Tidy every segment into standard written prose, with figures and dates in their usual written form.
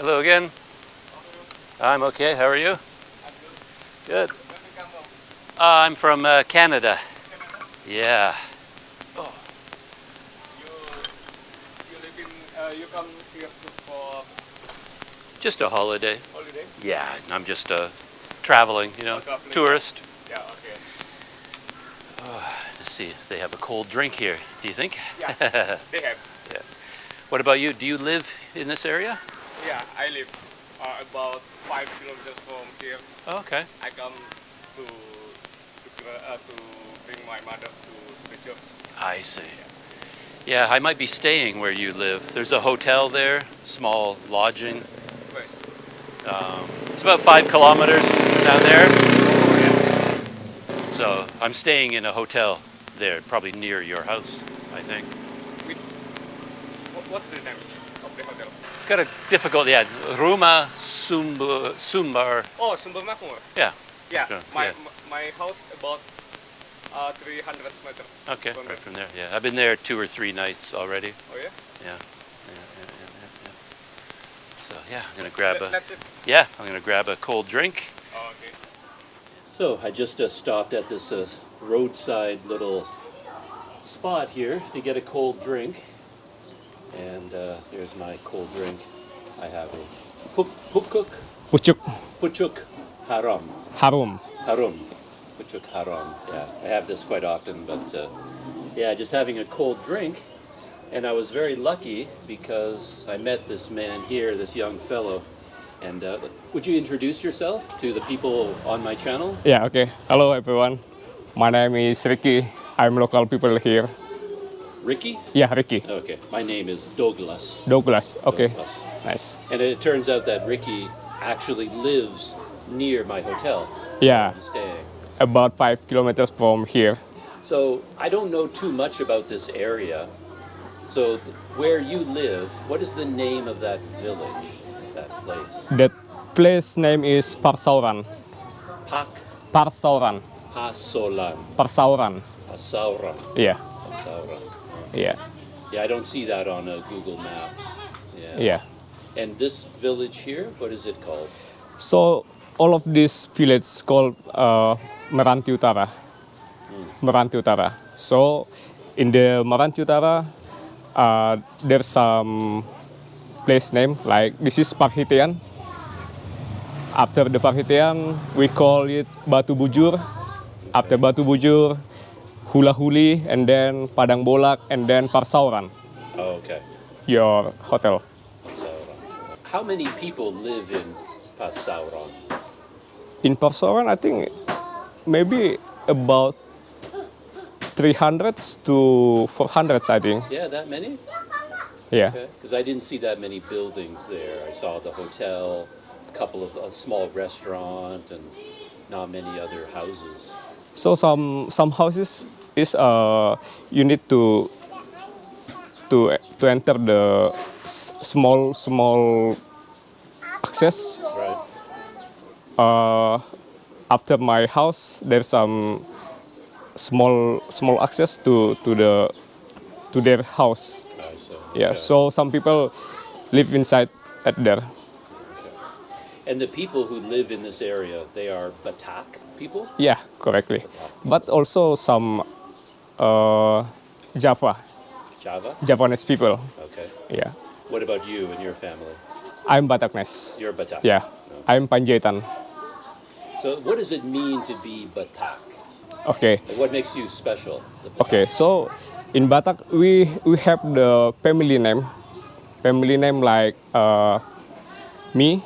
Hello again. I'm okay. How are you? I'm good. Good. Where do you come from? I'm from Canada. Canada? Yeah. Oh. You live in you come here for Just a holiday. holiday? Yeah, I'm just traveling, Traveling. tourist. Yeah, okay. Let's see, they have a cold drink here, do you think? Yeah, they have. Yeah. What about you? Do you live in this area? Yeah, I live about 5 kilometers from here. Oh, okay. I come to bring my mother to the job. I see. Yeah, I might be staying where you live. There's a hotel there, small lodging. Where? It's about 5 kilometers down there. Oh, yeah. So I'm staying in a hotel there, probably near your house, I think. What's the name of the hotel? It's got a difficult, Rumah Sumbar. Oh, Sumber Makmur. Yeah. Yeah, Okay, my yeah. my house about 300 meters. Okay, from right there. from there. Yeah, I've been there 2 or 3 nights already. Oh yeah. Yeah. So yeah, I'm gonna grab That's it. I'm gonna grab a cold drink. Oh, okay. So I just stopped at this roadside little spot here to get a cold drink, and here's my cold drink. I have a pucuk pucuk haram. Harum. Pucuk haram. Yeah, I have this quite often, but just having a cold drink. And I was very lucky because I met this man here, this young fellow. And would you introduce yourself to the people on my channel? Yeah, okay. Hello everyone. My name is Ricky. I'm local people here. Ricky? Yeah, Ricky. Okay. My name is Douglas. Douglas. Okay. Douglas. Nice. And it turns out that Ricky actually lives near my hotel. Yeah, I'm staying. about 5 kilometers from here. So I don't know too much about this area. So where you live, what is the name of that village, that place? That place name is Parsauran. Pak Parsauran. Pasolan. Parsauran. Pasauran. Yeah. Pasauran. Yeah. Yeah, I don't see that on Google Maps. Yeah. And this village here, what is it called? So all of this village called Meranti Utara. Meranti Utara. So in the Meranti Utara, there's some place name like this is Parhitian. After the Parhitian, we call it Batu Bujur. After Batu Bujur, Hula Huli, and then Padang Bolak, and then Parsauran, Oh, okay. your hotel. Pasauran. How many people live in Pasauran? In Parsauran, I think maybe about 300 to 400, I think. Yeah, that many? Yeah. Because I didn't see that many buildings there. I saw the hotel, a couple of a small restaurant, and not many other houses. So some houses is you need to enter the small access. Right. After my house, there's some small access to their house. I see. Yeah. Okay. So some people live inside at there. And the people who live in this area, they are Batak people? Yeah, correctly. But also some Javanese people. Okay. Yeah. What about you and your family? I'm Batakness. You're Batak? Yeah. I'm Panjaitan. So what does it mean to be Batak? Okay. Like, what makes you special? the Batak? Okay. So in Batak we have the family name. Family name like me.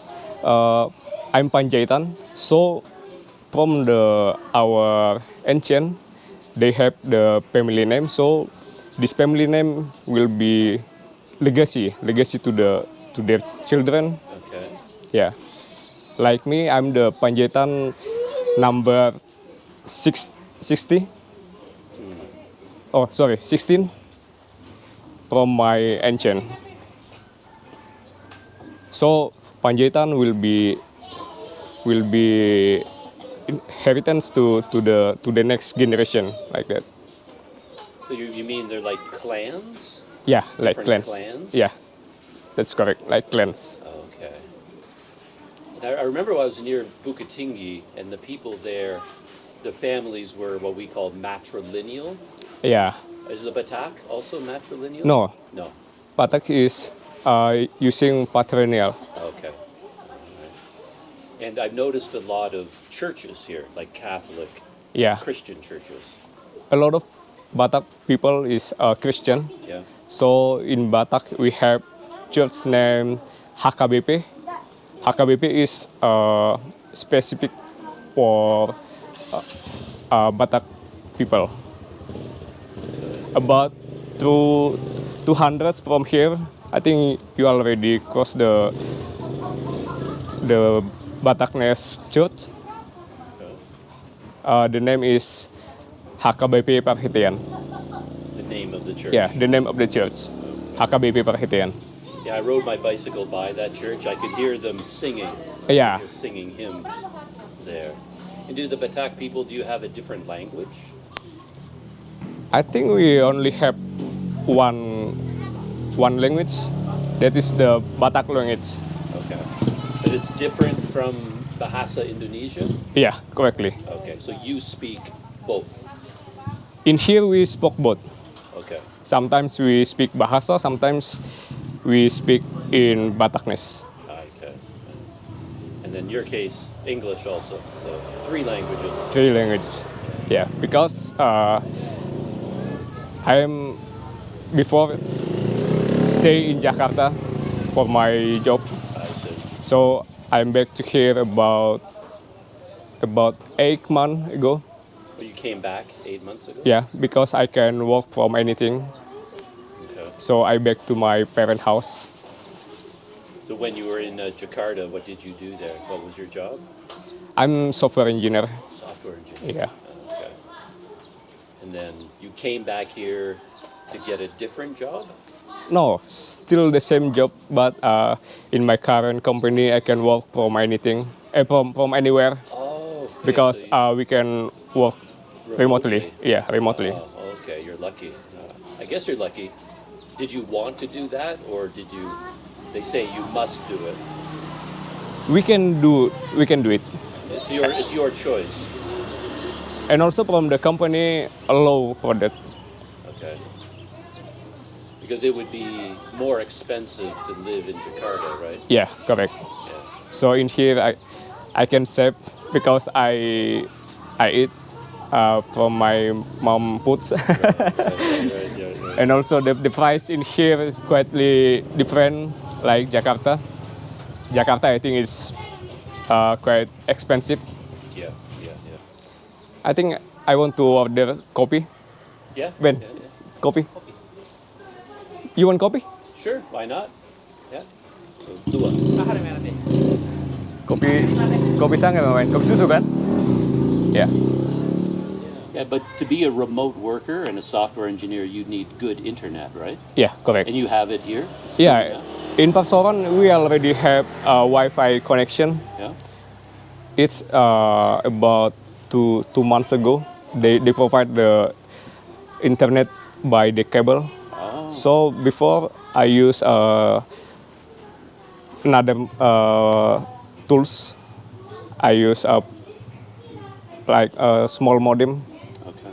I'm Panjaitan. So from our ancient, they have the family name. So this family name will be legacy to their children. Okay. Yeah. Like me, I'm the Panjaitan number 60. Oh, sorry, 16 from my ancient. So Panjaitan will be inheritance to the next generation, like that. So you mean they're like clans? Yeah, like Different clans. clans? Yeah, that's correct, like clans. Okay. I remember I was near Bukatingi, and the people there, the families were what we called matrilineal. Yeah. Is the Batak also matrilineal? No, No. Batak is using patrilineal. Okay. And I've noticed a lot of churches here, like Catholic, Yeah. Christian churches. A lot of Batak people is Christian. Yeah. So in Batak we have church named HKBP. HKBP is specific for Batak people. About 200 from here, I think you already crossed the Bataknes Church. The name is HKBP Perhitian. The name of the church. Yeah, the name of the church, HKBP Perhitian. Yeah, I rode my bicycle by that church. I could hear them singing. Yeah. They're singing hymns there. And do the Batak people, do you have a different language? I think we only have one language. That is the Batak language. Okay. But it's different from Bahasa Indonesia? Yeah, correctly. Okay, so you speak both. In here we spoke both. Okay. Sometimes we speak Bahasa, sometimes we speak in Bataknese. Okay. And then your case, English also. So 3 languages. 3 languages. Yeah, because I am before stay in Jakarta for my job. I see. So I'm back to here about 8 months ago. Well, you came back 8 months ago? Yeah, because I can work from anything. Okay. So I back to my parent house. So when you were in Jakarta, what did you do there? What was your job? I'm software engineer. Software engineer. Yeah. Okay. And then you came back here to get a different job? No, still the same job, but in my current company I can work from anything, from anywhere. Oh, okay. Because So we can work remotely. Yeah, remotely. Oh, okay, you're lucky. I guess you're lucky. Did you want to do that, or did you? They say you must do it. We can do it. It's your choice. And also from the company allow for that. Okay. Because it would be more expensive to live in Jakarta, right? Yeah, correct. Yeah. So in here I can save because I eat from my mom foods. Right. And also the price in here is quite different like Jakarta. Jakarta I think is quite expensive. Yeah. I think I want to order coffee. Yeah. Ben, Yeah. coffee. You want coffee? Sure. Why not? Yeah. So, 2. Kopi sangat main. Kopi susu kan? Yeah. Yeah, but to be a remote worker and a software engineer, you need good internet, right? Yeah, correct. And you have it here? It's Yeah, good enough? in Pasaran we already have a Wi-Fi connection. Yeah. It's about two months ago. They provide the internet by the cable. Oh. So before I use another tools. I use like a small modem. Okay.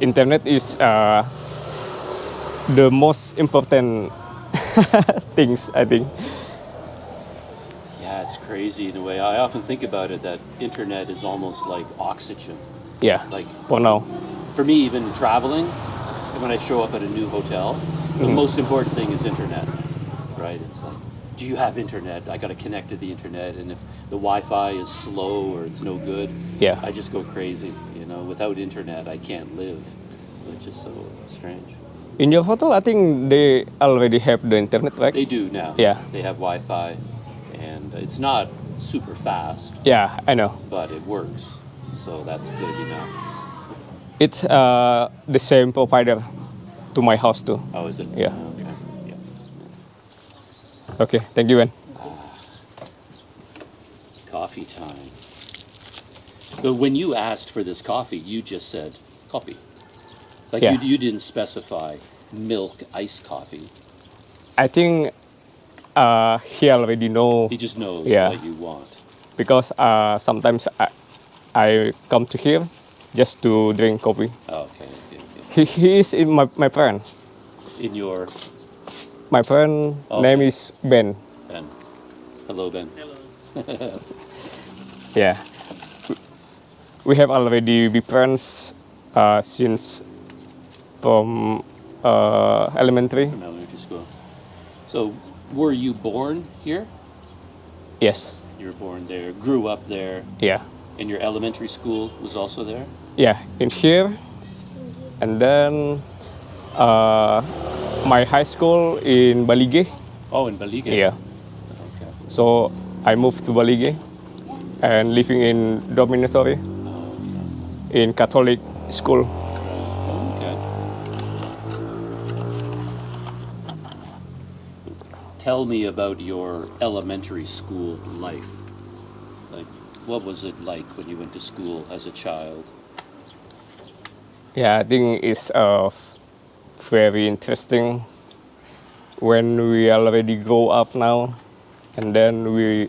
Internet is the most important things, I think. Yeah, it's crazy in a way. I often think about it that internet is almost like oxygen. Yeah, Like for now. for me, even traveling, when I show up at a new hotel, the most important thing is internet, right? It's like, do you have internet? I got to connect to the internet, and if the Wi-Fi is slow or it's no good, Yeah. I just go crazy. You know, without internet, I can't live, which is so strange. In your hotel, I think they already have the internet, right? They do now. Yeah. They have Wi-Fi, and it's not super fast, Yeah, I know. but it works. So that's good, you know. It's the same provider to my house too. Oh, is it? Yeah. Okay. Yeah. Okay, thank you, Ben. Coffee time. So when you asked for this coffee, you just said coffee. Like Yeah. you didn't specify milk iced coffee. I think he already know He just knows Yeah. what you want. because sometimes I come to here just to drink coffee. Oh, okay, okay, okay. He is in my friend. In your My friend name Okay. is Ben. Ben. Hello, Ben. Yeah. We have already been friends since from elementary. From elementary school. So, were you born here? Yes. You were born there, grew up there, Yeah. and your elementary school was also there? Yeah. In here, and then my high school in Balige. Oh, in Balige? Yeah. Okay. So I moved to Balige and living in dormitory in Catholic school. Okay. Tell me about your elementary school life. Like, what was it like when you went to school as a child? Yeah, I think it's very interesting when we already grow up now, and then we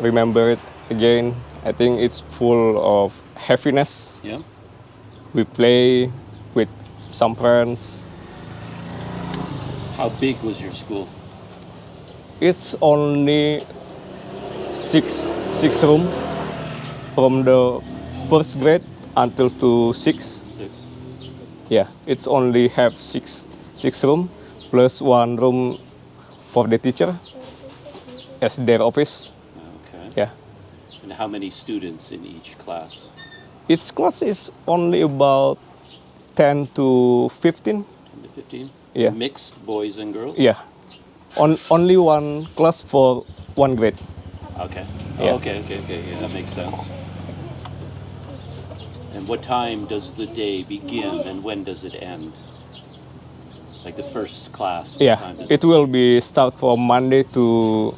remember it again. I think it's full of happiness. Yeah? We play with some friends. How big was your school? It's only six room from the first grade until to 6. 6. Yeah, it's only have six room plus one room for the teacher as their office. Okay. Yeah, And how many students in each class? its class is only about 10 to 15. 10 to 15? Yeah. Mixed boys and girls? Yeah, only one class for one grade. Okay. Yeah. Okay, okay, okay. Yeah, that makes sense. And what time does the day begin and when does it end? Like the first class, what Yeah, time does it will be start from Monday to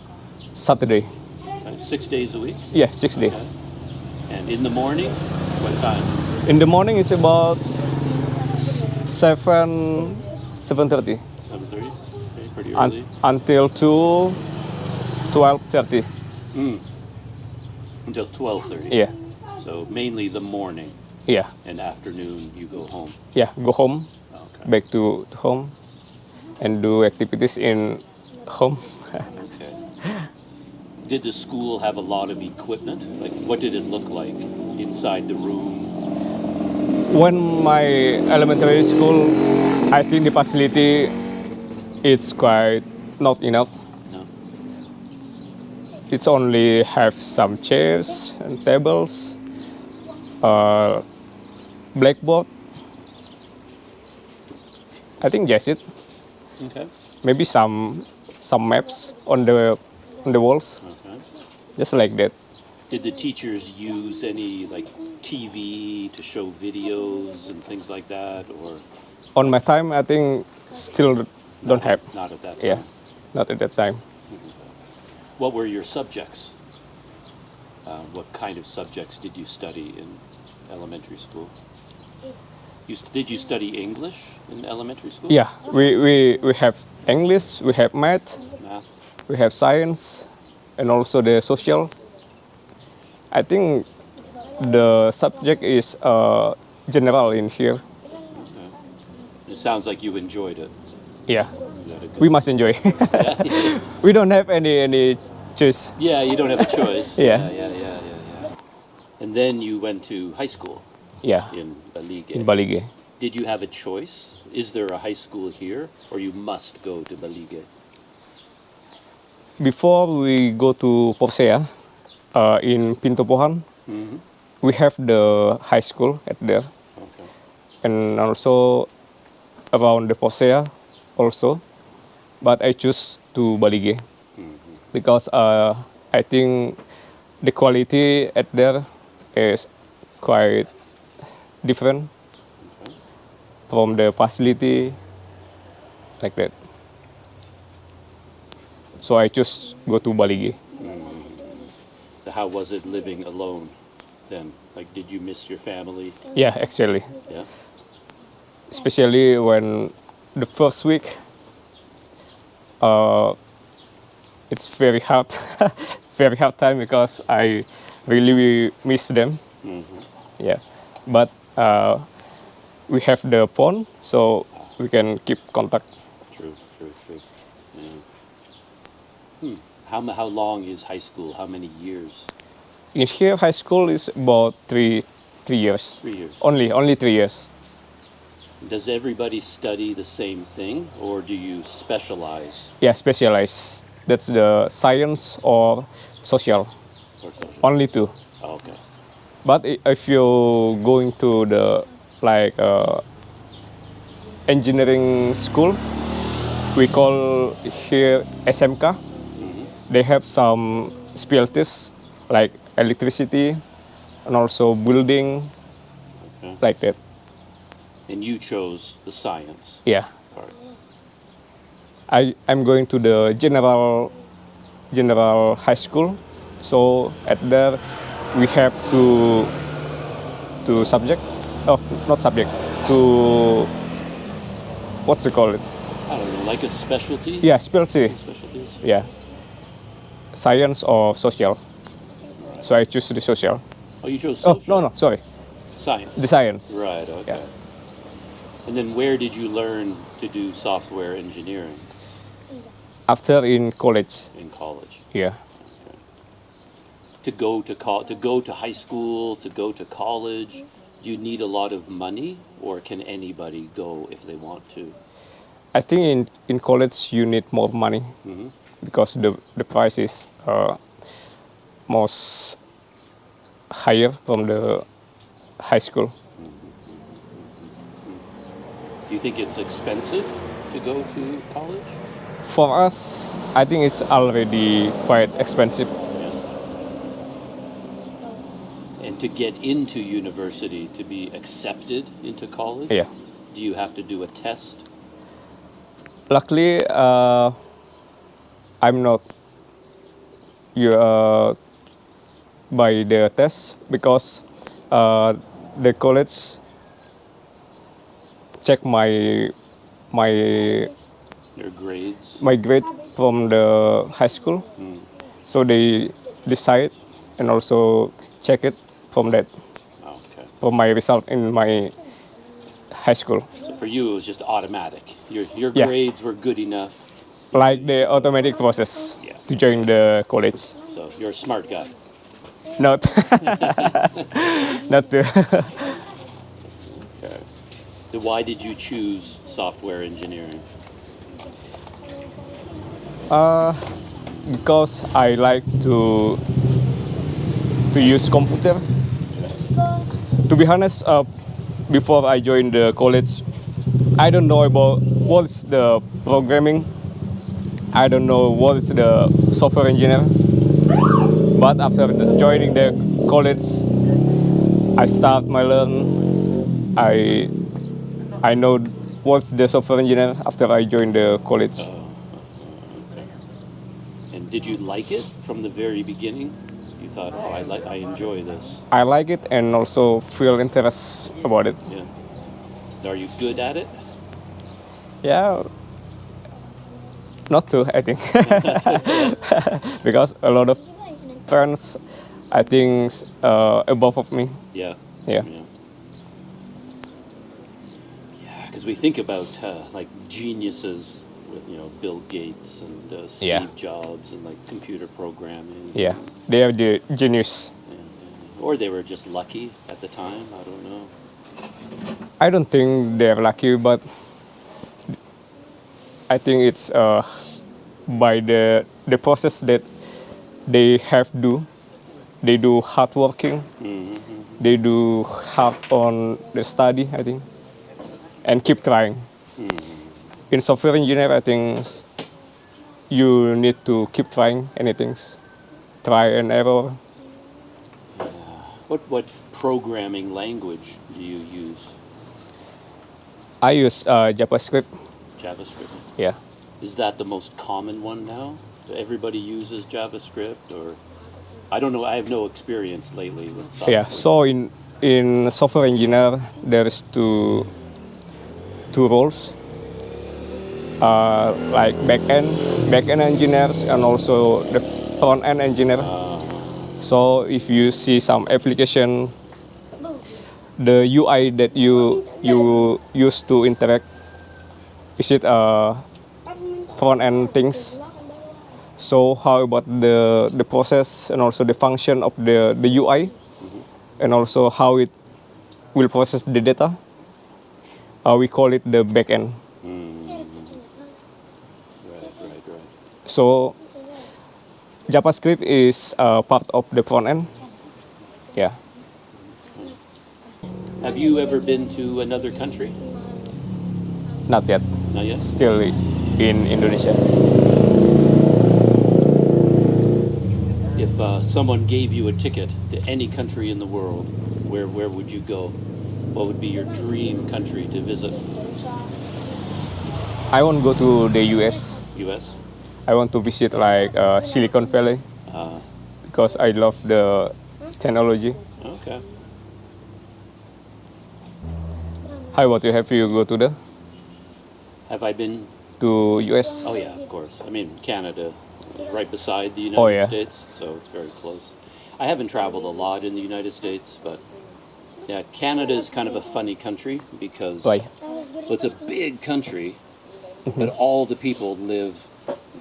Saturday. Okay, 6 days a week? Yeah, 6 days. Okay. And in the morning, what time? In the morning it's about 7:30 7:30? Okay, pretty early. until to 12:30. Until 12:30? Yeah, So mainly the morning yeah, and afternoon you go home. yeah. Go home, Okay. back to home, and do activities in home. Okay. Did the school have a lot of equipment? Like, what did it look like inside the room? When my elementary school, I think the facility is quite not enough. No? It's only have some chairs and tables, blackboard. I think that's it. Okay. Maybe some maps on the walls, Okay. just like that. Did the teachers use any like TV to show videos and things like that, or On my time, I think still don't have. not at that time? Yeah, not at that time. What were your subjects? What kind of subjects did you study in elementary school? Did you study English in elementary school? Yeah, we have English, we have math, Math? we have science, and also the social. I think the subject is general in here. It sounds like you enjoyed it. Yeah, You had a good- we must enjoy. Yeah. We don't have any choice. Yeah, you don't have a choice. Yeah. Yeah. And then you went to high school Yeah, in Balige. in Balige. Did you have a choice? Is there a high school here, or you must go to Balige? Before we go to Porsea, in Pinto Pohan, we have the high school at there, Okay. and also around the Porsea also. But I choose to Balige because I think the quality at there is quite different from the facility like that. So I just go to Balige. So how was it living alone then? Like, did you miss your family? Yeah, actually, Yeah. especially when the first week uh, it's very hard, very hard time because I really miss them. Yeah, but we have the phone, so we can keep contact. True. Yeah. How long is high school? How many years? In here, high school is about three years. 3 years. Only 3 years. Does everybody study the same thing, or do you specialize Yeah, specialize. That's the science or social. or social? Only two. Oh, okay. But if you're going to the like engineering school, we call here SMK. They have some specialties like electricity and also building, like that. And you chose the science Yeah, part. I'm going to the general high school. So at there we have to subject. Oh, not subject. To what's it called? I don't know, like a specialty? Yeah, specialty. Specialties? Yeah, science or social. So I choose the social. Oh, you chose Oh social? no, sorry, Science. the science. Right, okay. Yeah. And then where did you learn to do software engineering? After in college. In college? Yeah. To go to high school, to go to college, do you need a lot of money, or can anybody go if they want to? I think in college you need more money because the price is most higher from the high school. Do you think it's expensive to go to college? For us, I think it's already quite expensive. And to get into university, to be accepted into college, Yeah. do you have to do a test? Luckily, I'm not by the test because the college check my Your grades? grade from the high school. So they decide and also check it from that, Okay. from my result in my high school. So for you, it was just automatic. Your Yeah. grades were good enough, Like the automatic process Yeah. to join the college. so you're a smart guy. Not, not the. Okay. So why did you choose software engineering? Because I like to use computer. To be honest, before I joined the college, I don't know about what's the programming. I don't know what is the software engineer. But after joining the college, I start my learn. I know what's the software engineer after I joined the college. And did you like it from the very beginning? You thought, oh, I enjoy this. I like it and also feel interest about it. Yeah. Are you good at it? Yeah, not too, I think, because a lot of friends, I think, above of me. Yeah. Yeah. Yeah, because we think about like geniuses with Bill Gates and Steve Yeah. Jobs and like computer programming. Yeah, they are the genius. Or they were just lucky at the time. I don't know. I don't think they're lucky, but I think it's by the process that they have do. They do hard working. They do hard on the study, I think, and keep trying. In software engineer, I think you need to keep trying anything, try and error. What programming language do you use? I use JavaScript. JavaScript. Yeah. Is that the most common one now? Everybody uses JavaScript, or I don't know. I have no experience lately with software. Yeah. So in software engineer, there is two roles. like back end engineers and also the front end engineer. So if you see some application, the UI that you use to interact, is it front end things? So how about the process and also the function of the UI, and also how it will process the data? We call it the backend. Right. So JavaScript is part of the front end. Yeah. Have you ever been to another country? Not yet. Not yet? Still in Indonesia. If someone gave you a ticket to any country in the world, where would you go? What would be your dream country to visit? I want to go to the US. U.S.? I want to visit like Silicon Valley because I love the technology. Okay. How about you? Have you go to the Have I been? to US? Oh yeah, of course. I mean, Canada is right beside the Oh, United yeah. States, so it's very close. I haven't traveled a lot in the United States, but yeah, Canada is kind of a funny country because Why? well, it's a big country, but all the people live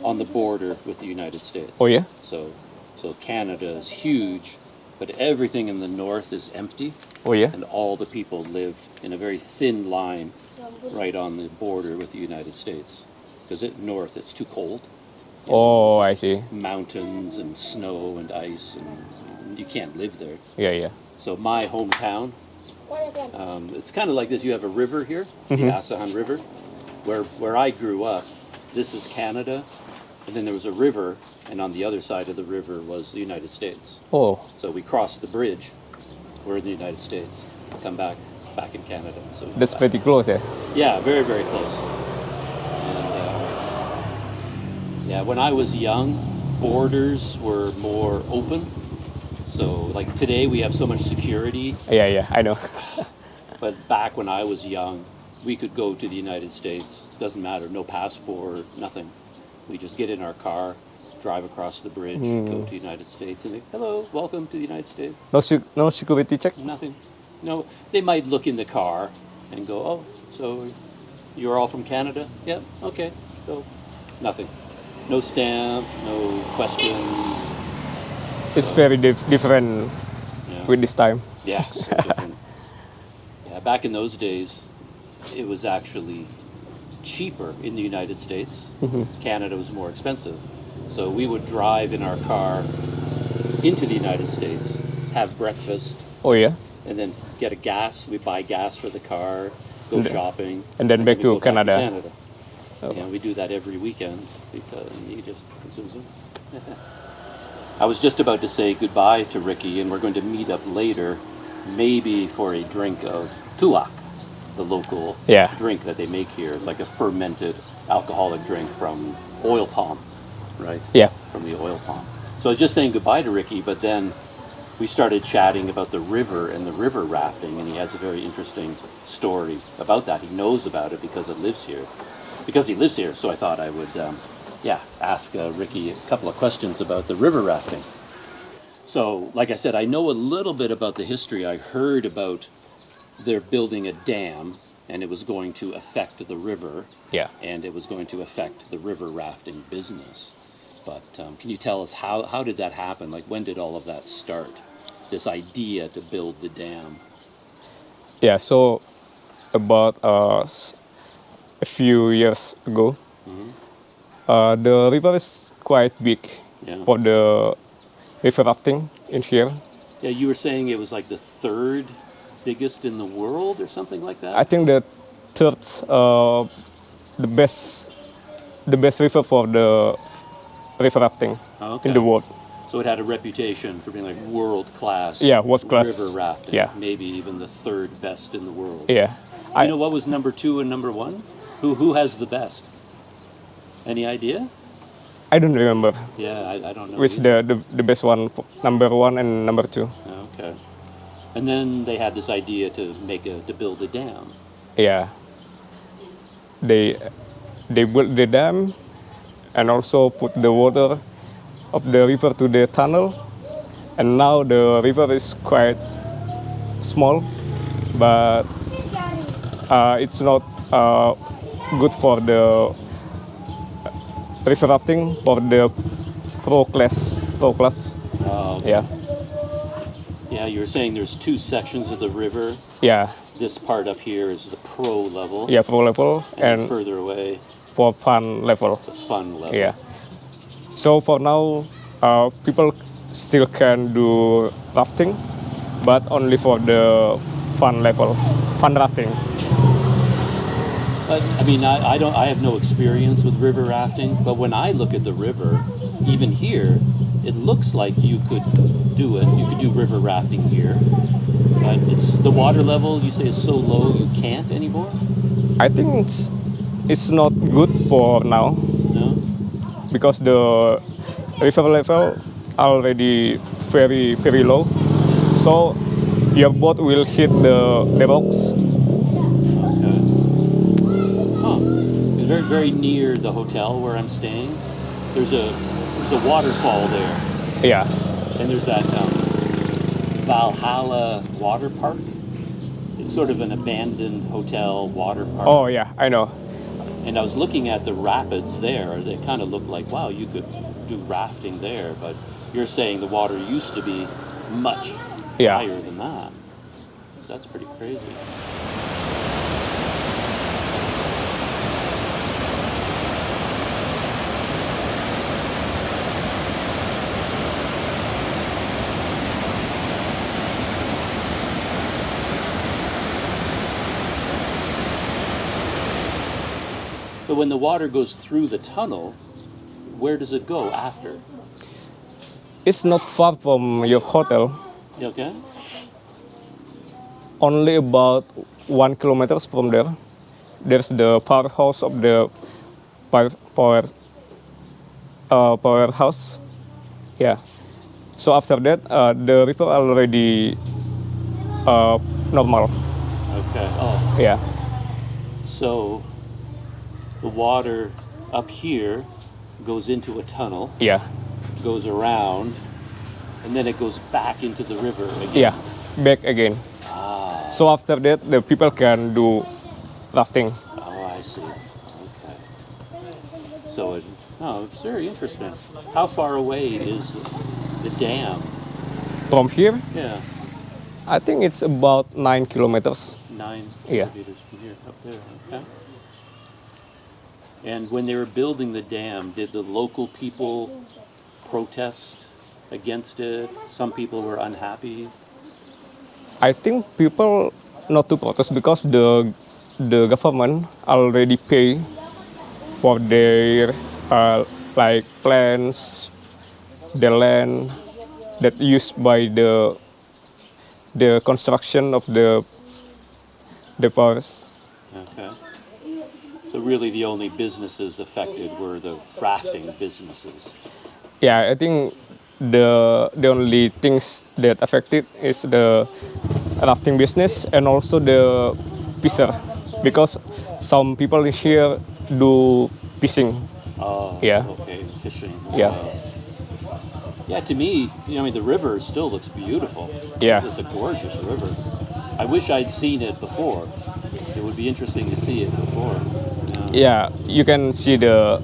on the border with the United States. Oh yeah? So Canada is huge, but everything in the north is empty, Oh yeah? and all the people live in a very thin line right on the border with the United States. Because north, it's too cold. You know, Oh, I see. mountains and snow and ice, and you can't live there. Yeah. So my hometown, it's kind of like this. You have a river here, the Asahan River, where I grew up. This is Canada, and then there was a river, and on the other side of the river was the United States. Oh, So we crossed the bridge. We're in the United States. Come back in Canada. So that's pretty close, yeah. yeah, very very close. And yeah, when I was young, borders were more open. So like today we have so much security, Yeah, I know. but back when I was young, we could go to the United States. Doesn't matter, no passport, nothing. We just get in our car, drive across the bridge, go to the United States, and they, hello, welcome to the United States. No security check? Nothing. No, they might look in the car and go, oh, so you're all from Canada? Yeah, okay. So nothing. No stamp, no questions. It's very different Yeah. with this time. Yeah, so different. Yeah, back in those days, it was actually cheaper in the United States. Canada was more expensive. So we would drive in our car into the United States, have breakfast, Oh yeah? and then get a gas. We buy gas for the car, go shopping, and then back we to go Canada. Oh. Yeah, we do that every weekend because you just zoom, zoom. I was just about to say goodbye to Ricky, and we're going to meet up later, maybe for a drink of tuak, the local Yeah. drink that they make here. It's like a fermented alcoholic drink from oil palm, right? Yeah. From the oil palm. So I was just saying goodbye to Ricky, but then we started chatting about the river and the river rafting, and he has a very interesting story about that. He knows about it because he lives here. So I thought I would, ask Ricky a couple of questions about the river rafting. So, like I said, I know a little bit about the history. I heard about they're building a dam, and it was going to affect the river. Yeah. And it was going to affect the river rafting business. But can you tell us how did that happen? Like, when did all of that start? This idea to build the dam. Yeah, so about a few years ago, the river is quite big Yeah. for the river rafting in here. Yeah, you were saying it was like the third biggest in the world or something like that? I think the third, the best river for the river rafting Okay. in the world. So it had a reputation for being like world class. Yeah, world class. River rafting. Yeah. Maybe even the third best in the world. Yeah, You know what was number 2 and number 1? Who has the best? Any idea? I don't remember Yeah, I don't know. which either. the best one, number 1 and number 2. Okay. And then they had this idea to build a dam. Yeah, they they built the dam and also put the water of the river to the tunnel. And now the river is quite small, but it's not good for the river rafting for the pro class. Pro class, Oh, yeah, yeah. You were saying there's two sections of the river. yeah, This part up here is the pro level, yeah, pro level and then and further away, for fun level, the fun level. yeah. So for now, people still can do rafting, but only for the fun level, fun rafting. But I mean, I have no experience with river rafting, but when I look at the river, even here, it looks like you could do it. You could do river rafting here, but it's the water level. You say is so low you can't anymore. I think it's not good for now No. because the river level already very low. So your boat will hit the rocks. Okay. Huh. It's very near the hotel where I'm staying. There's a waterfall there, Yeah, and there's that Valhalla water park. It's sort of an abandoned hotel water park. oh yeah, I know. And I was looking at the rapids there. They kind of looked like, wow, you could do rafting there. But you're saying the water used to be much Yeah. higher than that. That's pretty crazy. So when the water goes through the tunnel, where does it go after? It's not far from your hotel. Okay. Only about 1 kilometer from there. There's the powerhouse of the powerhouse. Yeah. So after that, the river already normal. Okay. Oh, Yeah. so the water up here goes into a tunnel, Yeah. goes around, and then it goes back into the river again. Yeah. Back again. So after that, the people can do rafting. Oh, I see. Okay. So it's very interesting. How far away is the dam? From here, Yeah, I think it's about 9 kilometers. 9 Yeah. kilometers from here up there. Okay. And when they were building the dam, did the local people protest against it? Some people were unhappy. I think people not to protest because the government already pay for their like plans, the land that used by the construction of the forest. Okay. So really, the only businesses affected were the rafting businesses. Yeah, I think the only things that affected is the rafting business and also the fisher because some people here do fishing. Oh, Yeah. okay, fishing. as Yeah. well. Yeah, to me, I mean, the river still looks beautiful. Yeah. It's a gorgeous river. I wish I'd seen it before. It would be interesting to see it before. Yeah, you can see the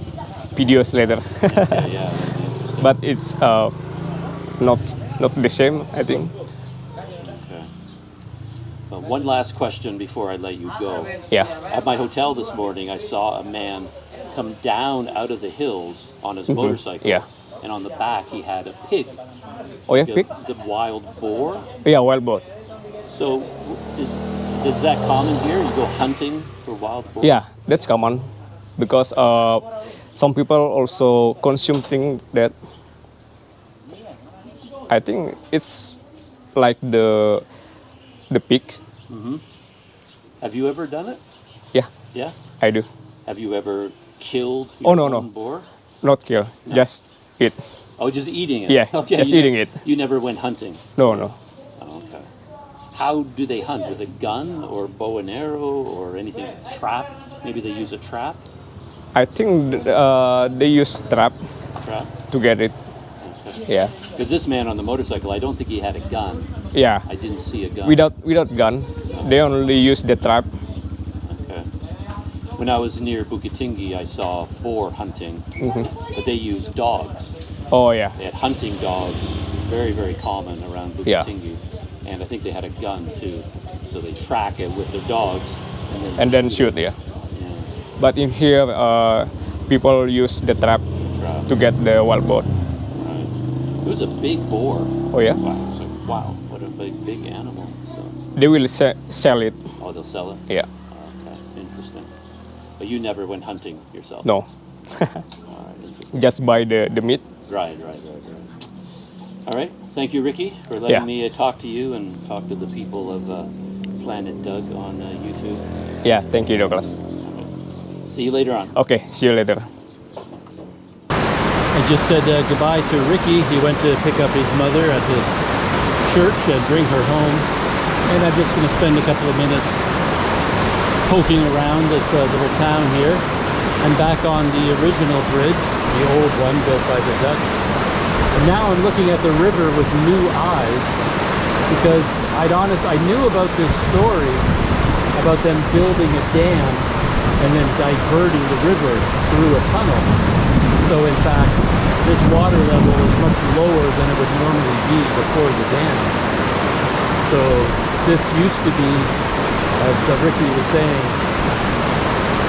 videos later, Okay, yeah, that'd be interesting. but it's not the same. I think. Okay. One last question before I let you go. Yeah. At my hotel this morning, I saw a man come down out of the hills on his motorcycle. Yeah. And on the back, he had a pig, Oh yeah, the, pig. the wild boar. Yeah, wild boar. So, is that common here? You go hunting for wild boar? Yeah, that's common because some people also consume things that I think it's like the pig. Have you ever done it? Yeah, Yeah. I do. Have you ever killed Oh, your no, own no. boar? Not kill, just eat. Oh, just eating it. Yeah, Okay. just you eating it. You never went hunting. No, no. Oh, okay. How do they hunt? With a gun or bow and arrow or anything? Trap? Maybe they use a trap. I think they use trap Trap? to get it. Yeah, Because this man on the motorcycle, I don't think he had a gun. yeah. I didn't see a gun. Without gun, they only use the trap. Okay. When I was near Bukitingi, I saw boar hunting, but they used dogs. Oh yeah, They had hunting dogs, very, very common around Yeah. Bukitingi. And I think they had a gun too. So they track it with their dogs and then shoot. Yeah, Yeah, but in here, people use the trap trap. to get the wild boar. Right. It was a big boar. Oh yeah, Wow. It's like, wow, what a big animal. So, they will sell it. oh, they'll sell it? Yeah, Okay, interesting. But you never went hunting yourself? no, All right, interesting. just buy the meat. Right. All right. Thank you, Ricky, for letting Yeah. me talk to you and talk to the people of Planet Doug on YouTube. Yeah, thank you, Douglas. See you later on. Okay, see you later. I just said goodbye to Ricky. He went to pick up his mother at the church and bring her home. And I'm just going to spend a couple of minutes poking around this little town here. I'm back on the original bridge, the old one built by the Dutch. And now I'm looking at the river with new eyes because I knew about this story about them building a dam and then diverting the river through a tunnel. So in fact, this water level is much lower than it would normally be before the dam. So this used to be, as Ricky was saying,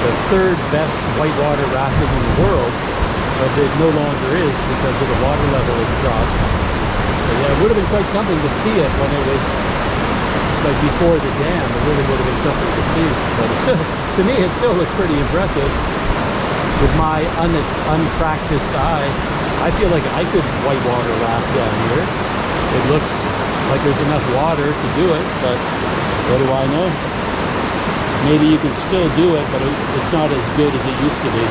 the third best whitewater rafting in the world, but it no longer is because of the water level has dropped. But yeah, it would have been quite something to see it when it was like before the dam. It really would have been something to see. But it's still, to me, it still looks pretty impressive. With my unpracticed eye, I feel like I could whitewater raft down here. It looks like there's enough water to do it, but what do I know? Maybe you can still do it, but it's not as good as it used to be.